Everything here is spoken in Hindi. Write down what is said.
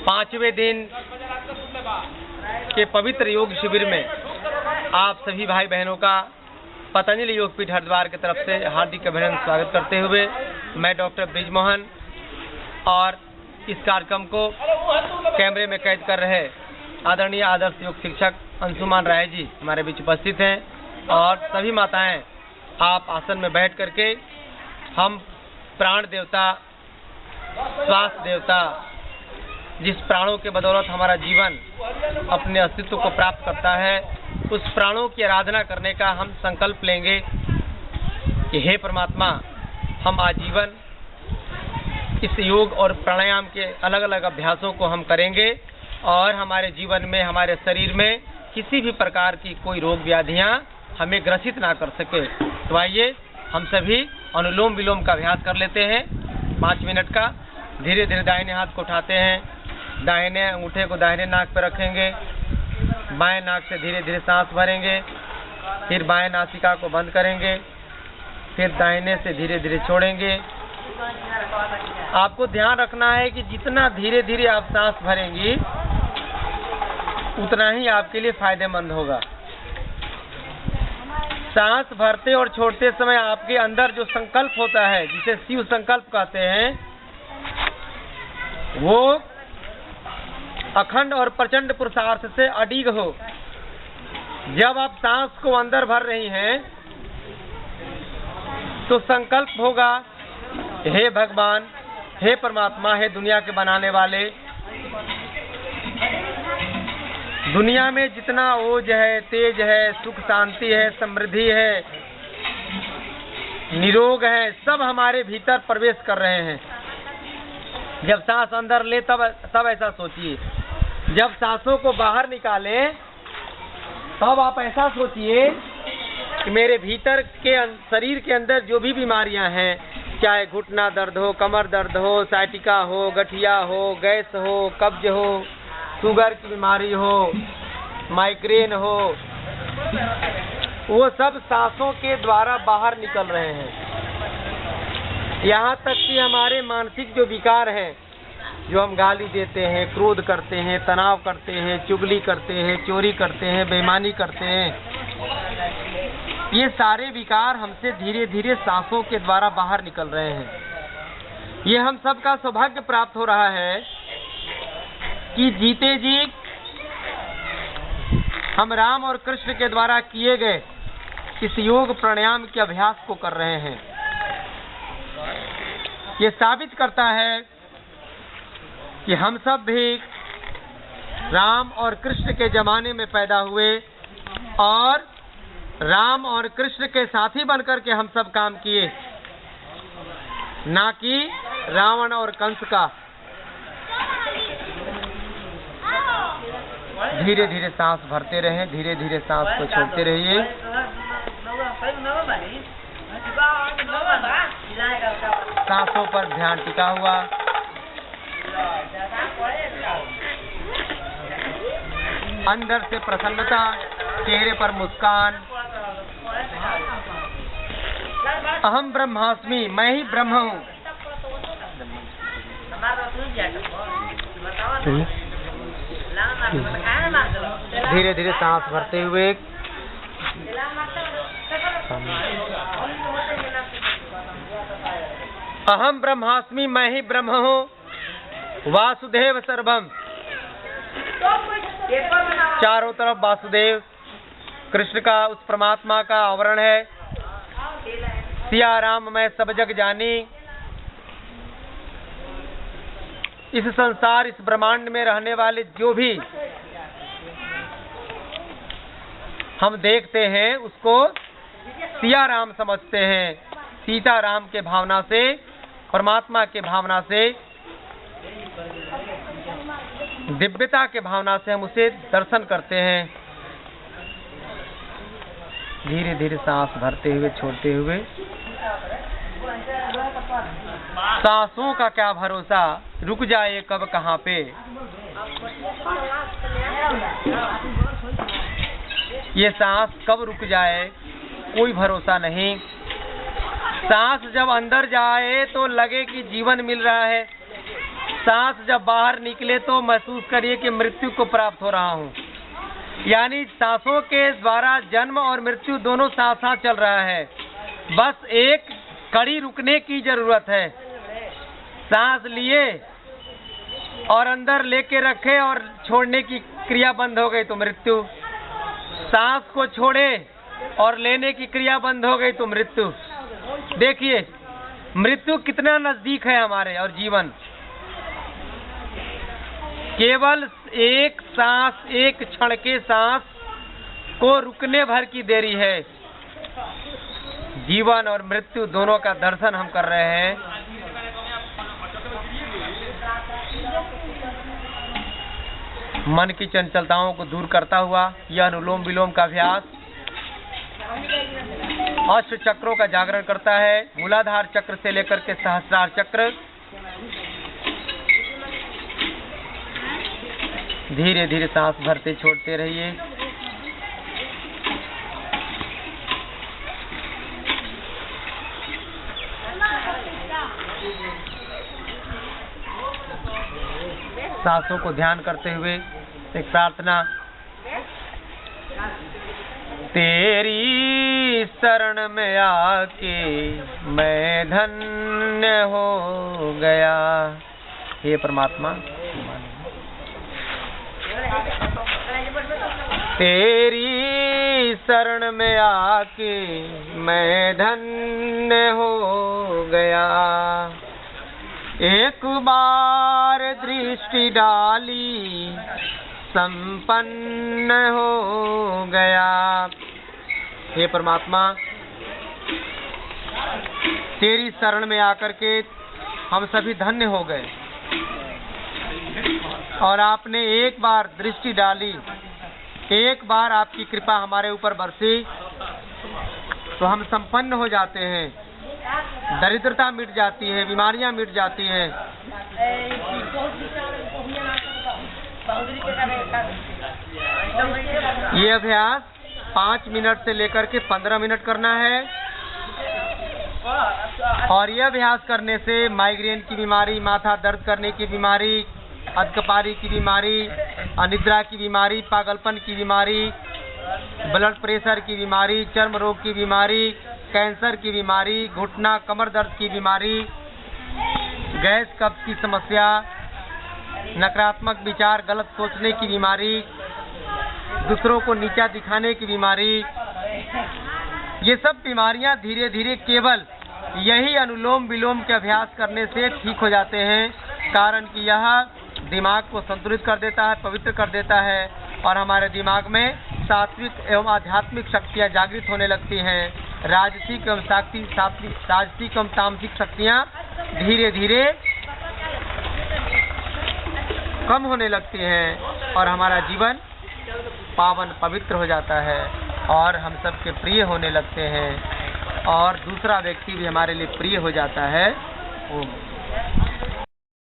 पांचवें दिन के पवित्र योग शिविर में आप सभी भाई बहनों का पतंजलि योगपीठ हरिद्वार की तरफ से हार्दिक अभिनंदन स्वागत करते हुए मैं डॉक्टर ब्रिजमोहन और इस कार्यक्रम को कैमरे में कैद कर रहे आदरणीय आदर्श योग शिक्षक अंशुमान राय जी हमारे बीच उपस्थित हैं और सभी माताएं आप आसन में बैठ करके हम प्राण देवता, श्वास देवता, जिस प्राणों के बदौलत हमारा जीवन अपने अस्तित्व को प्राप्त करता है, उस प्राणों की आराधना करने का हम संकल्प लेंगे कि हे परमात्मा, हम आजीवन इस योग और प्राणायाम के अलग अलग अभ्यासों को हम करेंगे और हमारे जीवन में, हमारे शरीर में किसी भी प्रकार की कोई रोग व्याधियां हमें ग्रसित ना कर सके। तो आइए हम सभी अनुलोम विलोम का अभ्यास कर लेते हैं 5 मिनट का। धीरे धीरे दाहिने हाथ को उठाते हैं, दाहिने अंगूठे को दाहिने नाक पर रखेंगे, बाएं नाक से धीरे धीरे सांस भरेंगे, फिर बाएं नासिका को बंद करेंगे, फिर दाहिने से धीरे धीरे छोड़ेंगे। आपको ध्यान रखना है कि जितना धीरे धीरे आप सांस भरेंगी उतना ही आपके लिए फायदेमंद होगा। सांस भरते और छोड़ते समय आपके अंदर जो संकल्प होता है, जिसे शिव संकल्प कहते हैं, वो अखंड और प्रचंड पुरुषार्थ से अडिग हो। जब आप सांस को अंदर भर रही हैं तो संकल्प होगा, हे भगवान, हे परमात्मा, हे दुनिया के बनाने वाले, दुनिया में जितना ओज है, तेज है, सुख शांति है, समृद्धि है, निरोग है, सब हमारे भीतर प्रवेश कर रहे हैं। जब सांस अंदर ले तब ऐसा सोचिए, जब सांसों को बाहर निकाले तब आप ऐसा सोचिए कि मेरे भीतर के शरीर के अंदर जो भी बीमारियां हैं, चाहे घुटना दर्द हो, कमर दर्द हो, साइटिका हो, गठिया हो, गैस हो, कब्ज हो, शुगर की बीमारी हो, माइग्रेन हो, वो सब सांसों के द्वारा बाहर निकल रहे हैं। यहाँ तक कि हमारे मानसिक जो विकार हैं, जो हम गाली देते हैं, क्रोध करते हैं, तनाव करते हैं, चुगली करते हैं, चोरी करते हैं, बेईमानी करते हैं, ये सारे विकार हमसे धीरे धीरे सांसों के द्वारा बाहर निकल रहे हैं। ये हम सबका सौभाग्य प्राप्त हो रहा है कि जीते जी हम राम और कृष्ण के द्वारा किए गए इस योग प्राणायाम के अभ्यास को कर रहे हैं। ये साबित करता है कि हम सब भी राम और कृष्ण के जमाने में पैदा हुए और राम और कृष्ण के साथी बनकर के हम सब काम किए, ना कि रावण और कंस का। धीरे धीरे सांस भरते रहें, धीरे धीरे सांस को छोड़ते रहिए। सांसों पर ध्यान टिका हुआ। अंदर से प्रसन्नता, चेहरे पर मुस्कान। अहम ब्रह्मास्मि, मैं ही ब्रह्म हूँ। धीरे धीरे सांस भरते हुए अहम ब्रह्मास्मि, मैं ही ब्रह्म हूँ, वासुदेव सर्वम। चारों तरफ वासुदेव कृष्ण का, उस परमात्मा का आवरण है। सिया राम मैं सब जग जानी। इस संसार, इस ब्रह्मांड में रहने वाले जो भी हम देखते हैं उसको सिया राम समझते हैं। सीता राम के भावना से, परमात्मा के भावना से, दिव्यता के भावना से हम उसे दर्शन करते हैं। धीरे धीरे सांस भरते हुए, छोड़ते हुए। सांसों का क्या भरोसा, रुक जाए कब कहाँ पे। ये सांस कब रुक जाए कोई भरोसा नहीं। सांस जब अंदर जाए तो लगे कि जीवन मिल रहा है, सांस जब बाहर निकले तो महसूस करिए कि मृत्यु को प्राप्त हो रहा हूँ। यानी सांसों के द्वारा जन्म और मृत्यु दोनों साथ साथ चल रहा है, बस एक कड़ी रुकने की जरूरत है। सांस लिए और अंदर लेके रखे और छोड़ने की क्रिया बंद हो गई तो मृत्यु, सांस को छोड़े और लेने की क्रिया बंद हो गई तो मृत्यु। देखिए मृत्यु कितना नजदीक है हमारे, और जीवन केवल एक सांस, एक क्षण के सांस को रुकने भर की देरी है। जीवन और मृत्यु दोनों का दर्शन हम कर रहे हैं। मन की चंचलताओं को दूर करता हुआ यह अनुलोम विलोम का अभ्यास अष्ट चक्रों का जागरण करता है। मूलाधार चक्र से लेकर के सहस्रार चक्र, धीरे धीरे सांस भरते छोड़ते रहिए। सांसों को ध्यान करते हुए एक प्रार्थना, तेरी शरण में आके मैं धन्य हो गया। हे परमात्मा, तेरी शरण में आके मैं धन्य हो गया। एक बार दृष्टि डाली संपन्न हो गया। हे परमात्मा, तेरी शरण में आकर के हम सभी धन्य हो गए, और आपने एक बार दृष्टि डाली, एक बार आपकी कृपा हमारे ऊपर बरसी तो हम संपन्न हो जाते हैं। दरिद्रता मिट जाती है, बीमारियां मिट जाती हैं। ये अभ्यास 5 मिनट से लेकर के 15 मिनट करना है, और यह अभ्यास करने से माइग्रेन की बीमारी, माथा दर्द करने की बीमारी, अधकपारी की बीमारी, अनिद्रा की बीमारी, पागलपन की बीमारी, ब्लड प्रेशर की बीमारी, चर्म रोग की बीमारी, कैंसर की बीमारी, घुटना कमर दर्द की बीमारी, गैस कब्ज की समस्या, नकारात्मक विचार, गलत सोचने की बीमारी, दूसरों को नीचा दिखाने की बीमारी, ये सब बीमारियां धीरे धीरे केवल यही अनुलोम विलोम के अभ्यास करने से ठीक हो जाते हैं। कारण कि यह दिमाग को संतुलित कर देता है, पवित्र कर देता है, और हमारे दिमाग में सात्विक एवं आध्यात्मिक शक्तियाँ जागृत होने लगती हैं। राजसिक एवं सात्विक एवं तामसिक शक्तियाँ धीरे धीरे कम होने लगती हैं, और हमारा जीवन पावन पवित्र हो जाता है, और हम सबके प्रिय होने लगते हैं, और दूसरा व्यक्ति भी हमारे लिए प्रिय हो जाता है। ओम।